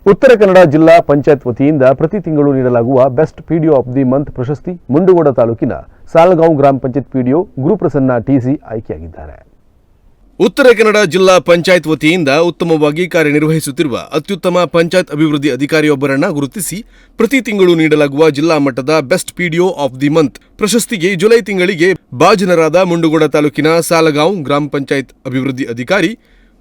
ಉತ್ತರ ಕನ್ನಡ ಜಿಲ್ಲಾ ಪಂಚಾಯತ್ ವತಿಯಿಂದ ಪ್ರತಿ ತಿಂಗಳು ನೀಡಲಾಗುವ best PDO of the month ಪ್ರಶಸ್ತಿ ಮುಂಡಗೋಡ ತಾಲೂಕಿನ ಸಾಲಗಾಂವ್ ಗ್ರಾಮ ಪಂಚಾಯತ್ ಪಿಡಿಒ ಗುರುಪ್ರಸನ್ನ ಟಿಸಿ ಆಯ್ಕೆಯಾಗಿದ್ದಾರೆ. ಉತ್ತರ ಕನ್ನಡ ಜಿಲ್ಲಾ ಪಂಚಾಯತ್ ವತಿಯಿಂದ ಉತ್ತಮವಾಗಿ ಕಾರ್ಯನಿರ್ವಹಿಸುತ್ತಿರುವ ಅತ್ಯುತ್ತಮ ಪಂಚಾಯತ್ ಅಭಿವೃದ್ಧಿ ಅಧಿಕಾರಿಯೊಬ್ಬರನ್ನು ಗುರುತಿಸಿ ಪ್ರತಿ ತಿಂಗಳು ನೀಡಲಾಗುವ ಜಿಲ್ಲಾ ಮಟ್ಟದ best PDO of the month ಪ್ರಶಸ್ತಿಗೆ ಜುಲೈ ತಿಂಗಳಿಗೆ ಭಾಜನರಾದ ಮುಂಡಗೋಡ ತಾಲೂಕಿನ ಸಾಲಗಾಂವ್ ಗ್ರಾಮ ಪಂಚಾಯತ್ ಅಭಿವೃದ್ಧಿ ಅಧಿಕಾರಿ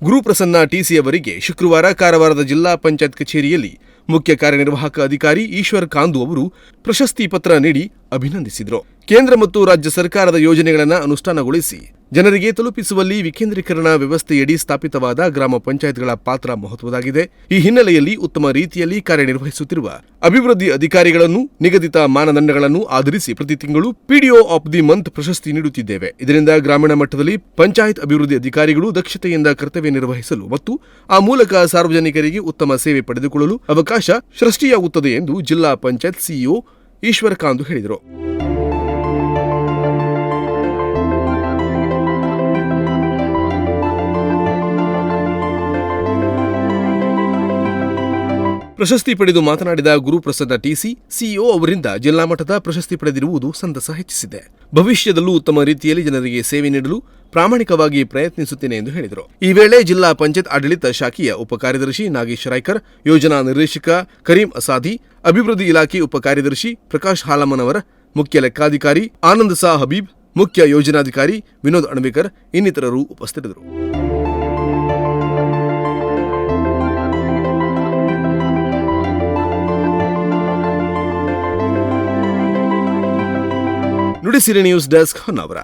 ಗುರುಪ್ರಸನ್ನ ಟಿಸಿ ಅವರಿಗೆ ಶುಕ್ರವಾರ ಕಾರವಾರದ ಜಿಲ್ಲಾ ಪಂಚಾಯತ್ ಕಚೇರಿಯಲ್ಲಿ ಮುಖ್ಯ ಕಾರ್ಯನಿರ್ವಾಹಕ ಅಧಿಕಾರಿ ಈಶ್ವರ್ ಕಾಂದು ಅವರು ಪ್ರಶಸ್ತಿ ಪತ್ರ ನೀಡಿ ಅಭಿನಂದಿಸಿದರು. ಕೇಂದ್ರ ಮತ್ತು ರಾಜ್ಯ ಸರ್ಕಾರದ ಯೋಜನೆಗಳನ್ನು ಅನುಷ್ಠಾನಗೊಳಿಸಿ ಜನರಿಗೆ ತಲುಪಿಸುವಲ್ಲಿ ವಿಕೇಂದ್ರೀಕರಣ ವ್ಯವಸ್ಥೆಯಡಿ ಸ್ಥಾಪಿತವಾದ ಗ್ರಾಮ ಪಂಚಾಯತ್ಗಳ ಪಾತ್ರ ಮಹತ್ವದಾಗಿದೆ. ಈ ಹಿನ್ನೆಲೆಯಲ್ಲಿ ಉತ್ತಮ ರೀತಿಯಲ್ಲಿ ಕಾರ್ಯನಿರ್ವಹಿಸುತ್ತಿರುವ ಅಭಿವೃದ್ಧಿ ಅಧಿಕಾರಿಗಳನ್ನು ನಿಗದಿತ ಮಾನದಂಡಗಳನ್ನು ಆಧರಿಸಿ ಪ್ರತಿ ತಿಂಗಳು ಪಿಡಿಒ ಆಫ್ ದಿ ಮಂತ್ ಪ್ರಶಸ್ತಿ ನೀಡುತ್ತಿದ್ದೇವೆ. ಇದರಿಂದ ಗ್ರಾಮೀಣ ಮಟ್ಟದಲ್ಲಿ ಪಂಚಾಯತ್ ಅಭಿವೃದ್ಧಿ ಅಧಿಕಾರಿಗಳು ದಕ್ಷತೆಯಿಂದ ಕರ್ತವ್ಯ ನಿರ್ವಹಿಸಲು ಮತ್ತು ಆ ಮೂಲಕ ಸಾರ್ವಜನಿಕರಿಗೆ ಉತ್ತಮ ಸೇವೆ ಪಡೆದುಕೊಳ್ಳಲು ಅವಕಾಶ ಸೃಷ್ಟಿಯಾಗುತ್ತದೆ ಎಂದು ಜಿಲ್ಲಾ ಪಂಚಾಯತ್ ಸಿಇಒ ಈಶ್ವರ್ ಕಾಂದು ಹೇಳಿದರು. ಪ್ರಶಸ್ತಿ ಪಡೆದು ಮಾತನಾಡಿದ ಗುರುಪ್ರಸನ್ನ ಟಿಸಿ, ಸಿಇಒ ಅವರಿಂದ ಜಿಲ್ಲಾ ಮಟ್ಟದ ಪ್ರಶಸ್ತಿ ಪಡೆದಿರುವುದು ಸಂತಸ ಹೆಚ್ಚಿಸಿದೆ. ಭವಿಷ್ಯದಲ್ಲೂ ಉತ್ತಮ ರೀತಿಯಲ್ಲಿ ಜನರಿಗೆ ಸೇವೆ ನೀಡಲು ಪ್ರಾಮಾಣಿಕವಾಗಿ ಪ್ರಯತ್ನಿಸುತ್ತೇನೆ ಎಂದು ಹೇಳಿದರು. ಈ ವೇಳೆ ಜಿಲ್ಲಾ ಪಂಚಾಯತ್ ಆಡಳಿತ ಶಾಖೆಯ ಉಪಕಾರ್ಯದರ್ಶಿ ನಾಗೇಶ್ ರಾಯ್ಕರ್, ಯೋಜನಾ ನಿರ್ದೇಶಕ ಕರೀಂ ಅಸಾದಿ, ಅಭಿವೃದ್ಧಿ ಇಲಾಖೆ ಉಪಕಾರ್ಯದರ್ಶಿ ಪ್ರಕಾಶ್ ಹಾಲಮ್ಮನವರ, ಮುಖ್ಯ ಲೆಕ್ಕಾಧಿಕಾರಿ ಆನಂದ್ ಸಾ ಹಬೀಬ್, ಮುಖ್ಯ ಯೋಜನಾಧಿಕಾರಿ ವಿನೋದ್ ಅಣಬೇಕರ್ ಇನ್ನಿತರರು ಉಪಸ್ಥಿತರಿದ್ದರು. Nudisiri news desk Honnavar.